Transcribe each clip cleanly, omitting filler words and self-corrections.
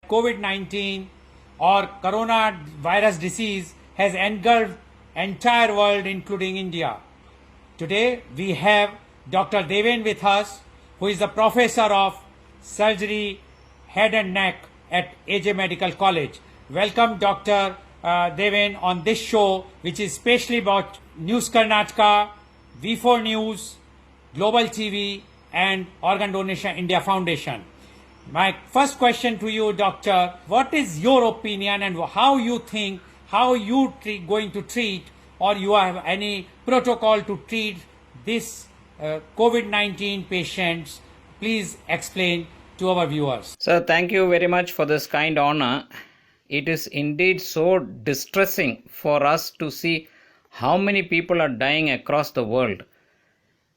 COVID-19 or coronavirus disease has engulfed entire world including India. Today we have Dr. Deven with us, who is the professor of surgery, head and neck at AJ Medical College. Welcome Dr. Deven on this show, which is specially about News Karnataka, V4 News, Global TV and Organ Donation India Foundation. My first question to you, Doctor, what is your opinion and how you think, how you going to treat, or you have any protocol to treat this COVID-19 patients? Please explain to our viewers. Sir, thank you very much for this kind honor. It is indeed so distressing for us to see how many people are dying across the world.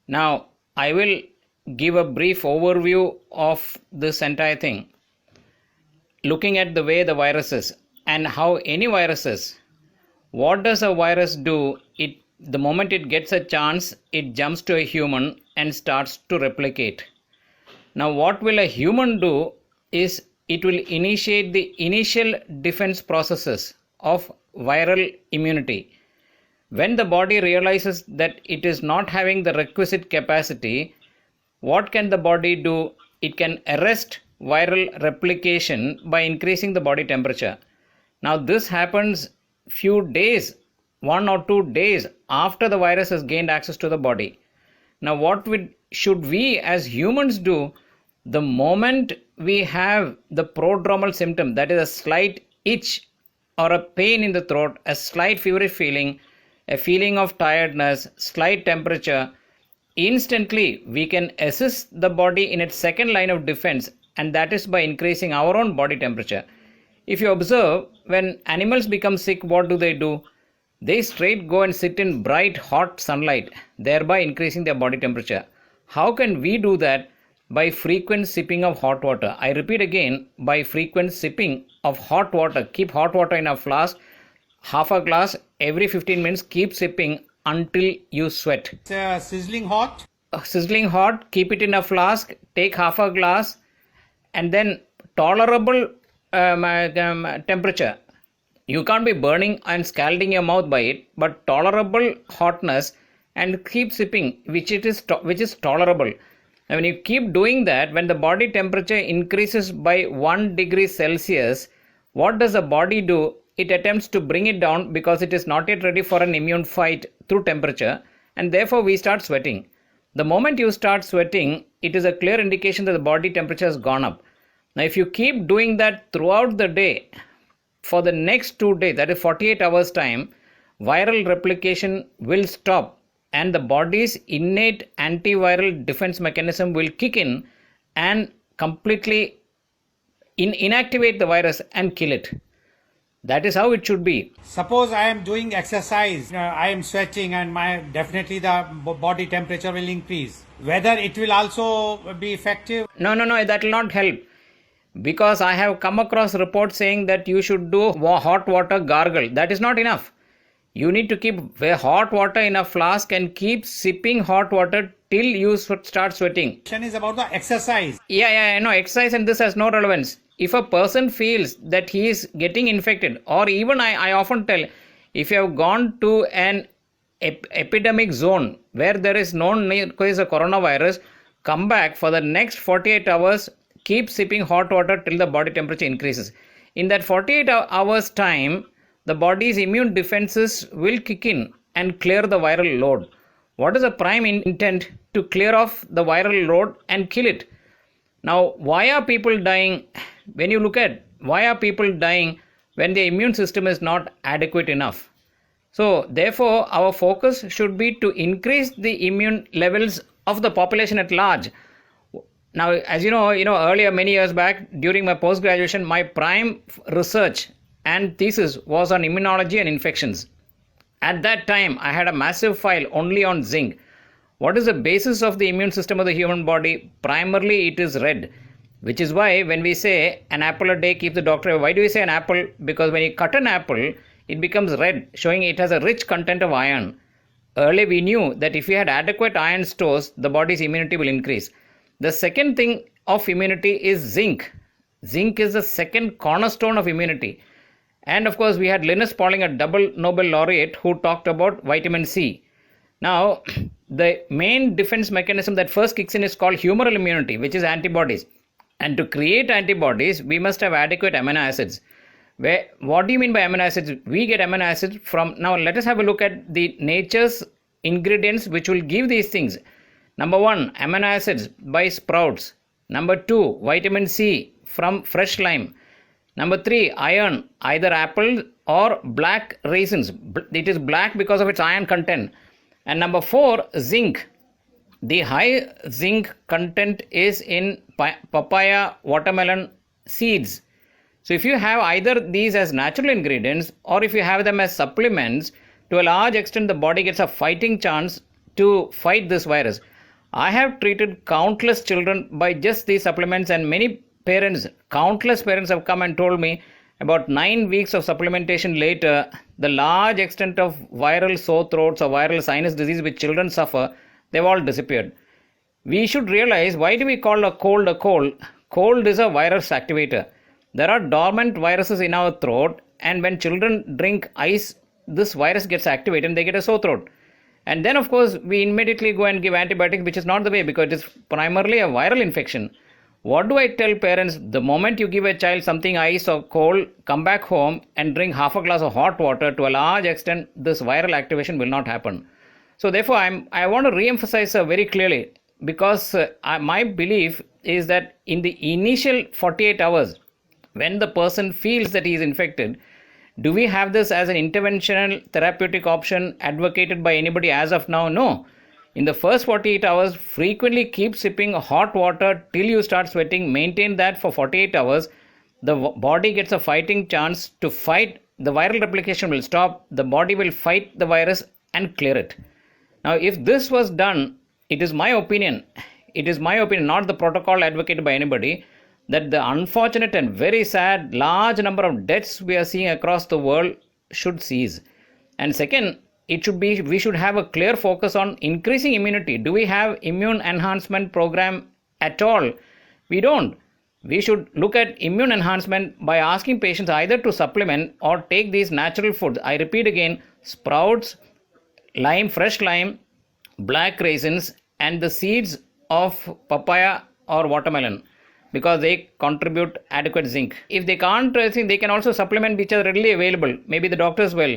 Now, I will give a brief overview of this entire thing. Looking at the way the virus is and how any virus is, what does a virus do? The moment it gets a chance, it jumps to a human and starts to replicate. Now, what will a human do is it will initiate the initial defense processes of viral immunity. When the body realizes that it is not having the requisite capacity, what can the body do? It can arrest viral replication by increasing the body temperature. Now, this happens few days, 1 or 2 days after the virus has gained access to the body. Now, what should we as humans do? The moment we have the prodromal symptom, that is a slight itch or a pain in the throat, a slight feverish feeling, a feeling of tiredness, slight temperature, instantly we can assist the body in its second line of defense, and that is by increasing our own body temperature. If you observe, when animals become sick, what do? They straight go and sit in bright hot sunlight, thereby increasing their body temperature. How can we do that? By frequent sipping of hot water. I repeat again, by frequent sipping of hot water. Keep hot water in a flask, half a glass every 15 minutes. Keep sipping until you sweat. It's sizzling hot? Sizzling hot, keep it in a flask, take half a glass, and then tolerable temperature. You can't be burning and scalding your mouth by it, but tolerable hotness, and keep sipping, which is tolerable. And when you keep doing that, when the body temperature increases by 1 degree Celsius, what does the body do? It attempts to bring it down because it is not yet ready for an immune fight through temperature, and therefore we start sweating. The moment you start sweating, it is a clear indication that the body temperature has gone up. Now, if you keep doing that throughout the day, for the next 2 days, that is 48 hours time, viral replication will stop and the body's innate antiviral defense mechanism will kick in and completely inactivate the virus and kill it. That is how it should be. Suppose I am doing exercise, I am sweating, and definitely the body temperature will increase. Whether it will also be effective? No, that will not help. Because I have come across reports saying that you should do hot water gargle. That is not enough. You need to keep hot water in a flask and keep sipping hot water till you start sweating. Question is about the exercise. Yeah, no, exercise and this has no relevance. If a person feels that he is getting infected, or even I often tell, if you have gone to an epidemic zone where there is known case of coronavirus, come back for the next 48 hours, keep sipping hot water till the body temperature increases. In that 48 hours time, the body's immune defenses will kick in and clear the viral load. What is the prime intent? To clear off the viral load and kill it. Now, why are people dying? When you look at why are people dying when the immune system is not adequate enough? So, therefore, our focus should be to increase the immune levels of the population at large. Now, as you know, earlier, many years back, during my post-graduation, my prime research and thesis was on immunology and infections. At that time, I had a massive file only on zinc. What is the basis of the immune system of the human body? Primarily, it is red, which is why when we say an apple a day keeps the doctor away. Why do we say an apple? Because when you cut an apple, it becomes red, showing it has a rich content of iron. Earlier, we knew that if we had adequate iron stores, the body's immunity will increase. The second thing of immunity is zinc. Zinc is the second cornerstone of immunity. And of course, we had Linus Pauling, a double Nobel laureate, who talked about vitamin C. Now, the main defense mechanism that first kicks in is called humoral immunity, which is antibodies. And to create antibodies, we must have adequate amino acids. What do you mean by amino acids? We get amino acids from, now let us have a look at the nature's ingredients which will give these things. Number 1, amino acids by sprouts. Number 2, vitamin C from fresh lime. Number 3, iron, either apple or black raisins. It is black because of its iron content. And number 4, zinc. The high zinc content is in papaya, watermelon seeds. So if you have either these as natural ingredients or if you have them as supplements, to a large extent the body gets a fighting chance to fight this virus. I have treated countless children by just these supplements, and many parents, countless parents have come and told me about 9 weeks of supplementation later, the large extent of viral sore throats or viral sinus disease which children suffer, they've all disappeared. We should realize, why do we call a cold a cold? Cold is a virus activator. There are dormant viruses in our throat, and when children drink ice, this virus gets activated and they get a sore throat. And then, of course, we immediately go and give antibiotics, which is not the way because it is primarily a viral infection. What do I tell parents? The moment you give a child something ice or cold, come back home and drink half a glass of hot water. To a large extent, this viral activation will not happen. So therefore, I want to re-emphasize very clearly, because my belief is that in the initial 48 hours, when the person feels that he is infected, do we have this as an interventional therapeutic option advocated by anybody as of now? No. In the first 48 hours, frequently keep sipping hot water till you start sweating. Maintain that for 48 hours. The body gets a fighting chance to fight. The viral replication will stop. The body will fight the virus and clear it. Now, if this was done, it is my opinion, not the protocol advocated by anybody, that the unfortunate and very sad large number of deaths we are seeing across the world should cease. And second, we should have a clear focus on increasing immunity. Do we have immune enhancement program at all? We don't. We should look at immune enhancement by asking patients either to supplement or take these natural foods. I repeat again, sprouts, lime, fresh lime, black raisins, and the seeds of papaya or watermelon, because they contribute adequate zinc. If they can't, they can also supplement which are readily available. Maybe the doctors will.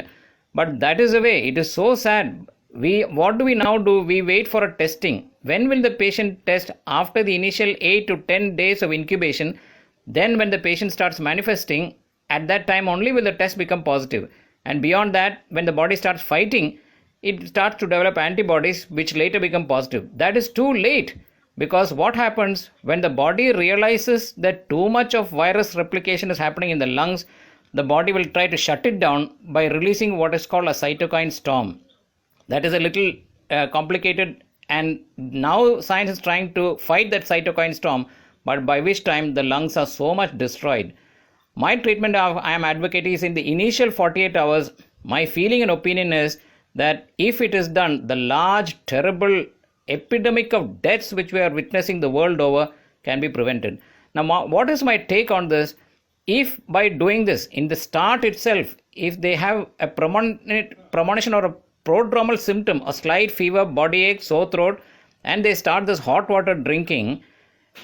But that is the way. It is so sad. What do we now do? We wait for a testing. When will the patient test? After the initial 8 to 10 days of incubation. Then when the patient starts manifesting, at that time only will the test become positive. And beyond that, when the body starts fighting, it starts to develop antibodies which later become positive. That is too late. Because what happens when the body realizes that too much of virus replication is happening in the lungs, the body will try to shut it down by releasing what is called a cytokine storm. That is a little complicated, and now science is trying to fight that cytokine storm, but by which time the lungs are so much destroyed. My treatment I am advocating is in the initial 48 hours. My feeling and opinion is that if it is done, the large, terrible epidemic of deaths which we are witnessing the world over can be prevented. Now, what is my take on this? If by doing this, in the start itself, if they have a premonition or a prodromal symptom, a slight fever, body ache, sore throat, and they start this hot water drinking,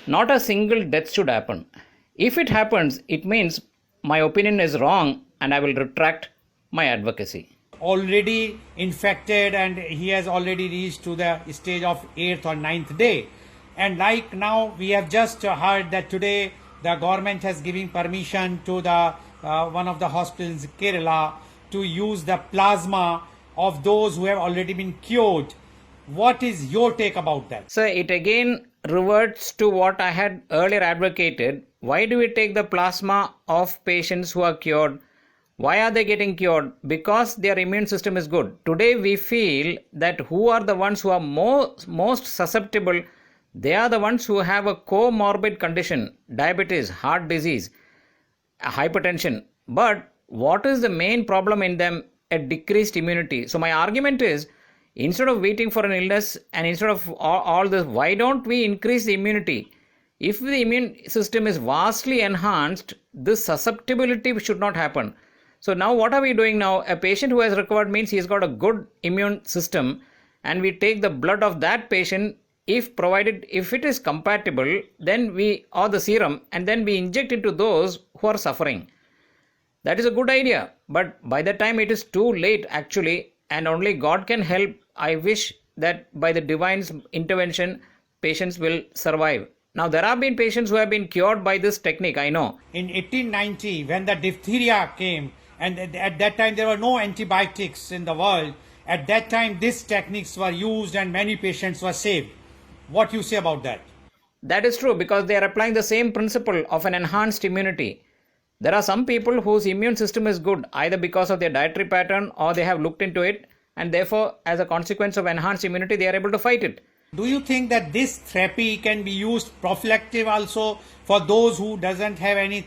not a single death should happen. If it happens, it means my opinion is wrong and I will retract my advocacy. Already infected, and he has already reached to the stage of 8th or 9th day. And like now, we have just heard that today the government has given permission to the one of the hospitals in Kerala to use the plasma of those who have already been cured. What is your take about that? So it again reverts to what I had earlier advocated. Why do we take the plasma of patients who are cured? Why are they getting cured? Because their immune system is good. Today we feel that who are the ones who are most susceptible? They are the ones who have a comorbid condition, diabetes, heart disease, hypertension. But what is the main problem in them? A decreased immunity. So my argument is, instead of waiting for an illness and instead of all this, why don't we increase the immunity? If the immune system is vastly enhanced, this susceptibility should not happen. So now what are we doing now? A patient who has recovered means he's got a good immune system, and we take the blood of that patient, if provided, if it is compatible, then we, or the serum, and then we inject into those who are suffering. That is a good idea, but by the time it is too late actually, and only God can help. I wish that by the divine's intervention, patients will survive. Now, there have been patients who have been cured by this technique, I know. In 1890, when the diphtheria came, and at that time there were no antibiotics in the world, at that time these techniques were used and many patients were saved. What you say about that? That is true, because they are applying the same principle of an enhanced immunity. There are some people whose immune system is good, either because of their dietary pattern or they have looked into it, and therefore, as a consequence of enhanced immunity, they are able to fight it. Do you think that this therapy can be used prophylactic also for those who doesn't have any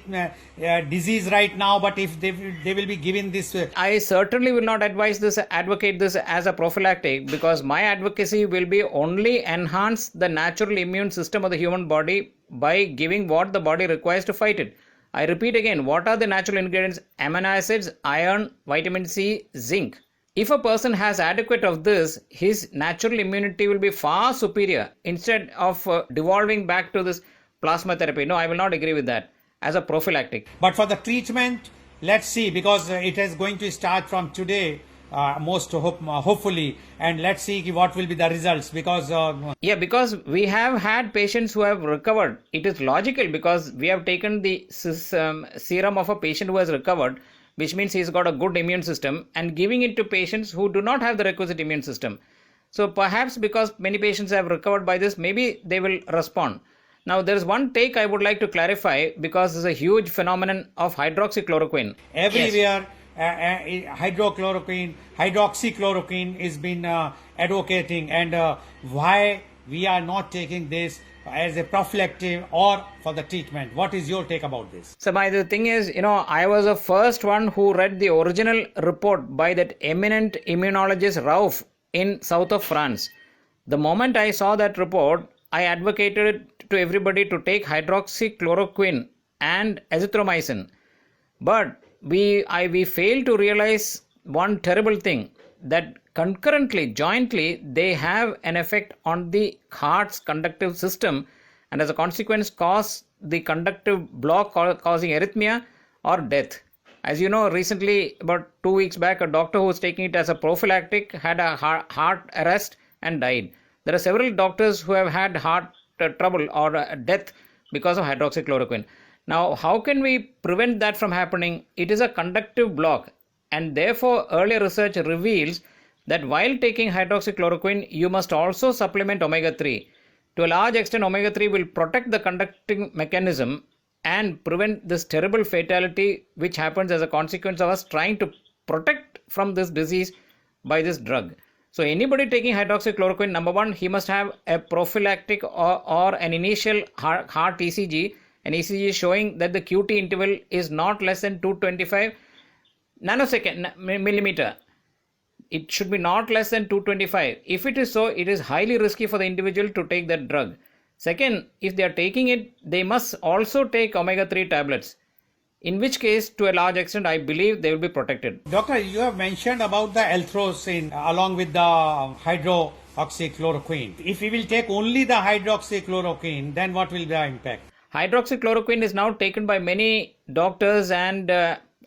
disease right now, but if they will be given this? I certainly will not advocate this as a prophylactic, because my advocacy will be only enhance the natural immune system of the human body by giving what the body requires to fight it. I repeat again, what are the natural ingredients? Amino acids, iron, vitamin C, zinc. If a person has adequate of this, his natural immunity will be far superior instead of devolving back to this plasma therapy. No, I will not agree with that as a prophylactic. But for the treatment, let's see, because it is going to start from today, hopefully, and let's see what will be the results, because because we have had patients who have recovered. It is logical, because we have taken the serum of a patient who has recovered, which means he's got a good immune system, and giving it to patients who do not have the requisite immune system. So perhaps because many patients have recovered by this, maybe they will respond. Now, there is one take I would like to clarify, because there's a huge phenomenon of hydroxychloroquine. Everywhere, hydroxychloroquine is been advocating, and why we are not taking this as a prophylactic or for the treatment. What is your take about this? So the thing is, I was the first one who read the original report by that eminent immunologist Rauf in south of France. The moment I saw that report, I advocated to everybody to take hydroxychloroquine and azithromycin. But we failed to realize one terrible thing, that concurrently, jointly, they have an effect on the heart's conductive system, and as a consequence cause the conductive block causing arrhythmia or death. As you know, recently, about 2 weeks back, a doctor who was taking it as a prophylactic had a heart arrest and died. There are several doctors who have had heart trouble or death because of hydroxychloroquine. Now, how can we prevent that from happening? It is a conductive block, and therefore earlier research reveals that while taking hydroxychloroquine, you must also supplement omega-3. To a large extent, omega-3 will protect the conducting mechanism and prevent this terrible fatality which happens as a consequence of us trying to protect from this disease by this drug. So anybody taking hydroxychloroquine, number one, he must have a prophylactic or an initial heart ECG, an ECG showing that the QT interval is not less than 225 nanosecond millimeter. It should be not less than 225. If it is so, it is highly risky for the individual to take that drug. Second, if they are taking it, they must also take omega-3 tablets. In which case, to a large extent, I believe they will be protected. Doctor, you have mentioned about the L-throcin along with the hydroxychloroquine. If we will take only the hydroxychloroquine, then what will be the impact? Hydroxychloroquine is now taken by many doctors and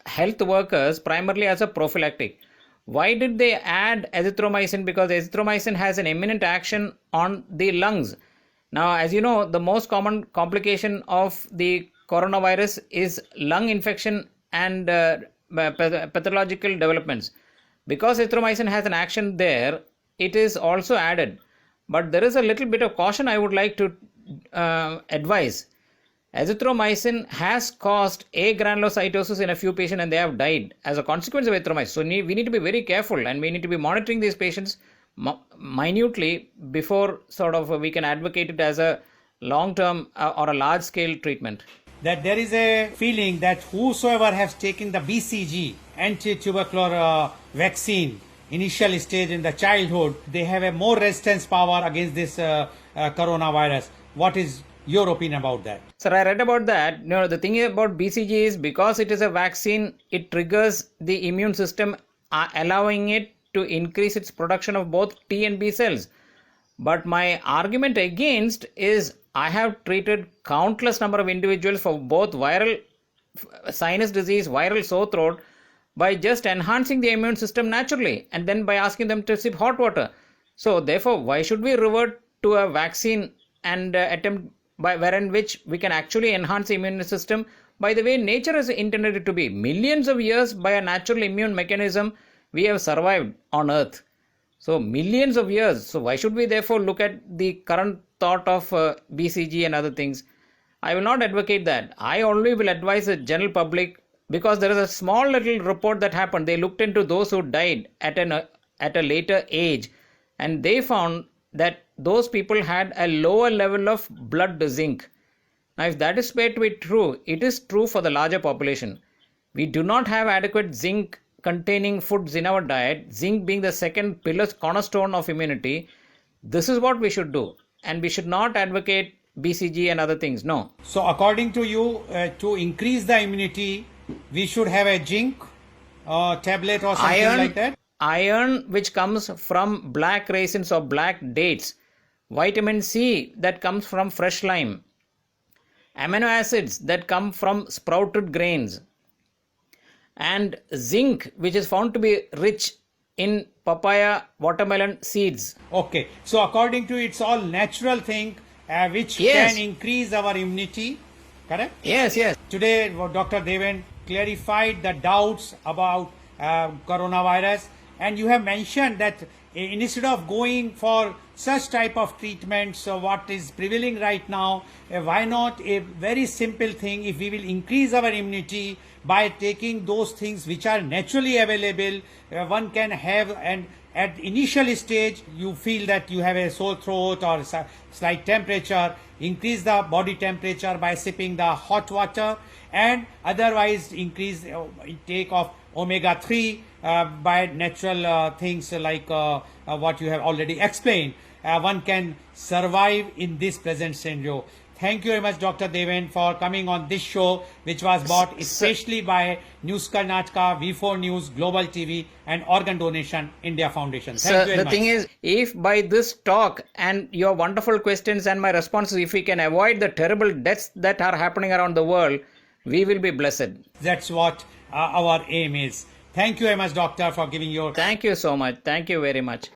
health workers primarily as a prophylactic. Why did they add azithromycin? Because azithromycin has an eminent action on the lungs. Now, as you know, the most common complication of the coronavirus is lung infection and pathological developments. Because azithromycin has an action there, it is also added. But there is a little bit of caution I would like to advise. Azithromycin has caused agranulocytosis in a few patients and they have died as a consequence of azithromycin. So we need to be very careful and we need to be monitoring these patients minutely before we can advocate it as a long-term or a large-scale treatment. That there is a feeling that whosoever has taken the BCG, anti-tubercular vaccine, initial stage in the childhood, they have a more resistance power against this coronavirus. What is Your opinion about that? Sir, I read about that. The thing about BCG is because it is a vaccine, it triggers the immune system, allowing it to increase its production of both T and B cells. But my argument against is I have treated countless number of individuals for both viral sinus disease, viral sore throat, by just enhancing the immune system naturally and then by asking them to sip hot water. So therefore, why should we revert to a vaccine and attempt by wherein which we can actually enhance the immune system by the way nature has intended it to be? Millions of years by a natural immune mechanism we have survived on earth. So millions of years. So why should we therefore look at the current thought of BCG and other things? I will not advocate that. I only will advise the general public, because there is a small little report that happened. They looked into those who died at a later age, and they found that those people had a lower level of blood zinc. Now, if that is said to be true, it is true for the larger population. We do not have adequate zinc containing foods in our diet, zinc being the second pillar cornerstone of immunity. This is what we should do, and we should not advocate BCG and other things. No. So according to you, to increase the immunity, we should have a zinc tablet or something like that? Iron, which comes from black raisins or black dates. Vitamin C, that comes from fresh lime. Amino acids, that come from sprouted grains. And zinc, which is found to be rich in papaya, watermelon seeds. Okay. So according to you, it's all natural thing which Yes. can increase our immunity. Correct? Yes. Today, Dr. Deven clarified the doubts about coronavirus, and you have mentioned that instead of going for such type of treatments, what is prevailing right now, why not a very simple thing? If we will increase our immunity by taking those things which are naturally available, one can have, and at initial stage you feel that you have a sore throat or slight temperature, increase the body temperature by sipping the hot water, and otherwise increase intake of omega-3 by natural things like what you have already explained. One can survive in this present scenario. Thank you very much, Dr. Deven, for coming on this show, which was brought especially by News Karnataka, V4 News, Global TV, and Organ Donation India Foundation. Thank you very The much. thing is, if by this talk and your wonderful questions and my responses, if we can avoid the terrible deaths that are happening around the world, we will be blessed. That's what our aim is. Thank you very much, Doctor, for giving your... Thank you so much. Thank you very much.